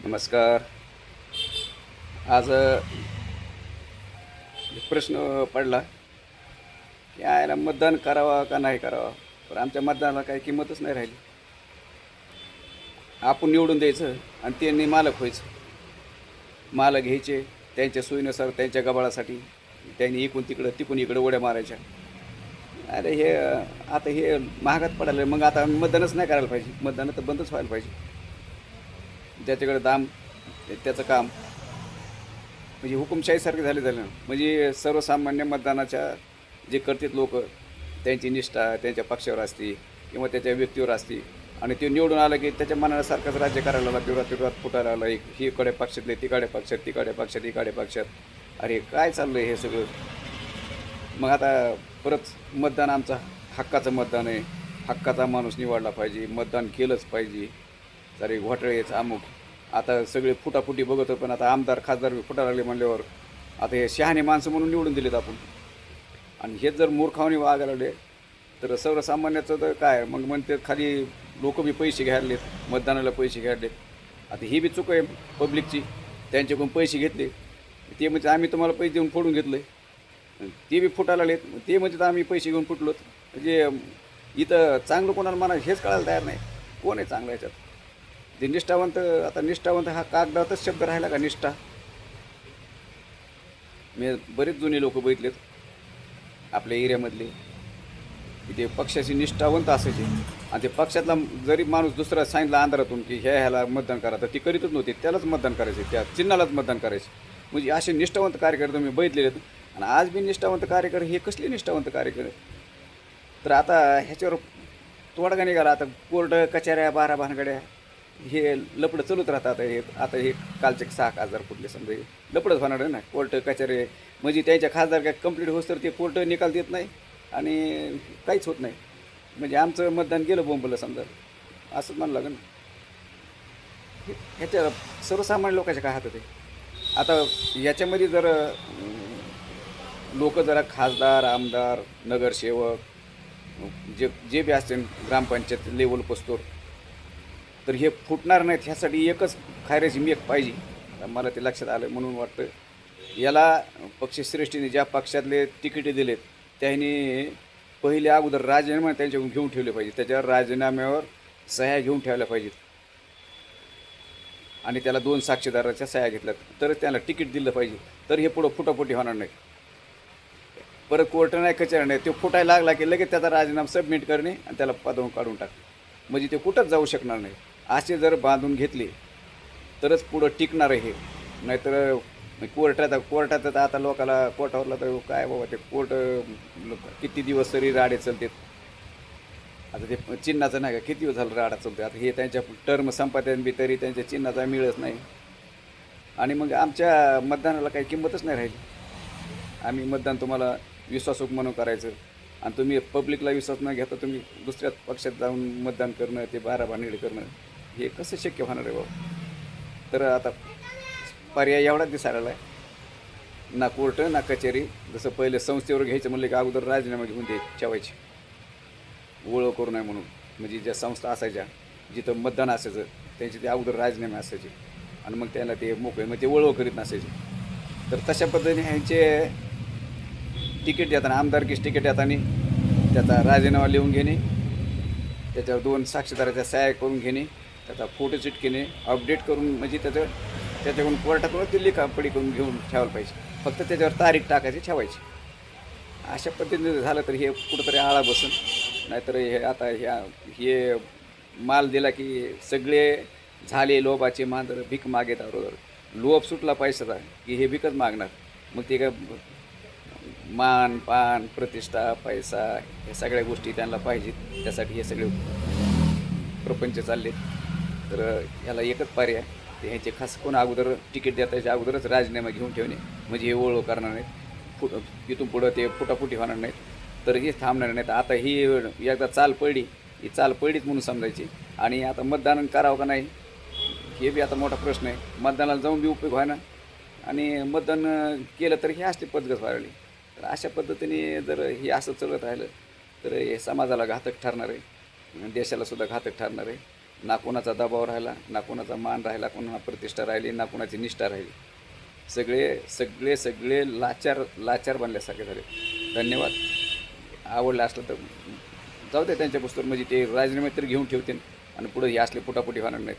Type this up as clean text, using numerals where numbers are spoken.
नमस्कार. आज एक प्रश्न पडला की याला मतदान करावा का नाही करावा. पण आमच्या मतदानाला काही किंमतच नाही राहिली. आपण निवडून द्यायचं आणि त्यांनी मालक व्हायचं. मालक घ्यायचे त्यांच्या सोयीनुसार त्यांच्या गबाळासाठी. त्यांनी इकून तिकडं तिकून इकडं उड्या मारायच्या. अरे हे आता हे महागात पडायला मग आता मतदानच नाही करायला पाहिजे. मतदान तर बंदच व्हायला पाहिजे. ज्याच्याकडे दाम त्याचं काम म्हणजे हुकुमशाहीसारखे झाले. म्हणजे सर्वसामान्य मतदानाच्या जे करतात लोक, त्यांची निष्ठा त्यांच्या पक्षावर असते किंवा त्याच्या व्यक्तीवर असते. आणि ते निवडून आलं की त्याच्या मनासारखंच राज्य करायला लागला. विरोधात फुटायला लागला. एक ही कडे पक्षातले तिकडे पक्षात, तिकडे पक्षात इकडे पक्षात. अरे काय चाललं हे सगळं. मग आता परत मतदान आमचा हक्काचं मतदान आहे. हक्काचा माणूस निवडला पाहिजे. मतदान केलंच पाहिजे. सारे घोटाळेच अमुक. आता सगळे फुटाफुटी बघतो, पण आता आमदार खासदार फुटा लागले म्हणल्यावर आता हे शहाणे माणसं म्हणून निवडून दिलेत आपण. आणि हेच जर मूर्खावणी वागायला लागले तर सर्वसामान्याचं तर काय. मग म्हणते खाली लोक बी पैसे घ्यायलेत, मतदानाला पैसे घ्यायलेत. आता ही बी चूक आहे पब्लिकची. त्यांच्याकडून पैसे घेतले, ते म्हणजे आम्ही तुम्हाला पैसे देऊन फोडून घेतलं. ते बी फुटायला लागलेत. ते म्हणजे आम्ही पैसे घेऊन फुटलोत. म्हणजे इथं चांगलं कोणाला म्हणा हेच कळायला तयार नाही. कोण आहे चांगलं याच्यात. ते निष्ठावंत, आता निष्ठावंत हा कागदातच शब्द राहिला का निष्ठा. मी बरेच जुने लोक बघितलेत आपल्या एरियामधले की ते पक्षाची निष्ठावंत असायचे. आणि ते पक्षातला जरी माणूस दुसरा सांगितलं अंधारातून की ह्याला मतदान करा, तर ती करीतच नव्हती. त्यालाच मतदान करायचे, त्या चिन्हालाच मतदान करायचे. म्हणजे असे निष्ठावंत कार्यकर्ते मी बघितलेले आहेत. आणि आज बी निष्ठावंत कार्यकर्ते हे कसले निष्ठावंत कार्यकर्ते. तर आता ह्याच्यावर तोडगा निघाला. आता कोर्ट कचऱ्या बारा भानगड्या हे लपडं चालूच राहतात. हे कालचे 6 खासदार फुटले समजा, हे लपडंच होणार आहे ना. कोर्ट कचरे म्हणजे त्यांच्या खासदार काय कंप्लीट होस तर ते कोर्ट निकाल देत नाही आणि काहीच होत नाही. म्हणजे आमचं मतदान गेलं बोंबलं समजा, असंच म्हणावं लागेल. ह्याच्या सर्वसामान्य लोकांच्या काय हातात आहे. आता याच्यामध्ये जर लोक जरा खासदार आमदार नगरसेवक जे जे बी असतील ग्रामपंचायत लेवल पोचतो, तर हे फुटणार नाहीत. ह्यासाठी एकच खायऱ्याची मेक पाहिजे. मला ते लक्षात आलं म्हणून वाटतं याला पक्षश्रेष्ठीने ज्या पक्षातले तिकिटे दिलेत त्यांनी पहिले अगोदर राजीनामा त्यांच्याकडून घेऊन ठेवले पाहिजे. त्याच्यावर राजीनाम्यावर सह्या घेऊन ठेवल्या पाहिजेत आणि त्याला 2 साक्षीदाराच्या सह्या घेतल्यात तरच त्याला तिकीट दिलं पाहिजे. तर हे पुढं फुटाफुटी होणार नाही. परत कोर्ट नाही कचेऱ्या नाही. तो फुटायला लागला की लगेच त्याचा राजीनामा सबमिट करणे आणि त्याला पदावरून काढून टाकणे. म्हणजे ते कुठंच जाऊ शकणार नाही. असे जर बांधून घेतले तरच पुढं टिकणार आहे हे. नाहीतर कोर्टात आता लोकाला कोर्टावरला तर काय बाबा ते कोर्ट किती दिवस तरी राडे चालतात. आता ते चिन्हाचं नाही का किती दिवस झालं राडा चालतो. आता हे त्यांच्या टर्म संपादन बी तरी त्यांच्या चिन्हाचा मिळत नाही. आणि मग आमच्या मतदानाला काही किंमतच नाही राहिली. आम्ही मतदान तुम्हाला विश्वासू म्हणून करायचं आणि तुम्ही पब्लिकला विश्वास न घेता तुम्ही दुसऱ्याच पक्षात जाऊन मतदान करणं, ते बारा भानगडी करणं, हे कसं शक्य होणार आहे बाबा. तर आता पर्याय एवढाच दिसायला आहे. ना कोर्ट ना कचेरी. जसं पहिले संस्थेवर घ्यायचं म्हणलं की अगोदर राजीनामा घेऊन ते ठेवायचे, ओळख करू नये म्हणून. म्हणजे ज्या संस्था असायच्या जिथं मतदान असायचं त्यांचे ते अगोदर राजीनामे असायचे आणि मग त्याला ते मोकळे मग ते ओळख करीत नसायचे. तर तशा पद्धतीने ह्यांचे तिकीट देताना आमदारकीच तिकीट देताना त्याचा राजीनामा लिहून घेणे, त्याच्यावर 2 साक्षीदाराच्या सह्या करून घेणे, त्याचा फोटो चिटकेने अपडेट करून म्हणजे त्याच्याकडून कोर्टाकडून ते लिखापडी करून घेऊन ठेवायला पाहिजे. फक्त त्याच्यावर तारीख टाकायची ठेवायची. अशा पद्धतीने झालं तर हे कुठंतरी आळा बसून. नाहीतर हे आता हे माल दिला की सगळे झाले लोभाचे मांजर भीक मागेत बरोबर. लोभ सुटला पैशाचा की हे भीकच मागणार. मग ते काय मान पान प्रतिष्ठा पैसा ह्या सगळ्या गोष्टी त्यांना पाहिजेत. त्यासाठी हे सगळे प्रपंच चाललेत. तर ह्याला एकच पर्याय, ते ह्याचे खास कोण अगोदर तिकीट देताच्या अगोदरच राजीनामा घेऊन ठेवणे. म्हणजे हे ओळख करणार नाहीत. इथून पुढं ते फुटाफुटी होणार नाहीत. तर हे थांबणार नाहीत. आता ही एकदा चाल पडली, ही चाल पडलीच म्हणून समजायची. आणि आता मतदान करावं का नाही हे बी आता मोठा प्रश्न आहे. मतदानाला जाऊन बी उपयोग व्हायना आणि मतदान केलं तर हे असली पद्धत व्हायला. तर अशा पद्धतीने जर हे असं चालत राहिलं तर हे समाजाला घातक ठरणार आहे, देशाला सुद्धा घातक ठरणार आहे. ना कोणाचा दबाव राहिला, ना कोणाचा मान राहिला, कोणाला प्रतिष्ठा राहिली, ना कोणाची निष्ठा राहिली. सगळे सगळे सगळे लाचार बनल्यासारखे झाले. धन्यवाद. आवडलं असलं तर जाऊ दे त्यांच्या पुस्तकावर, म्हणजे ते राजीनामे तर घेऊन ठेवतील आणि पुढे हे असले फुटाफुटी होणार नाहीत.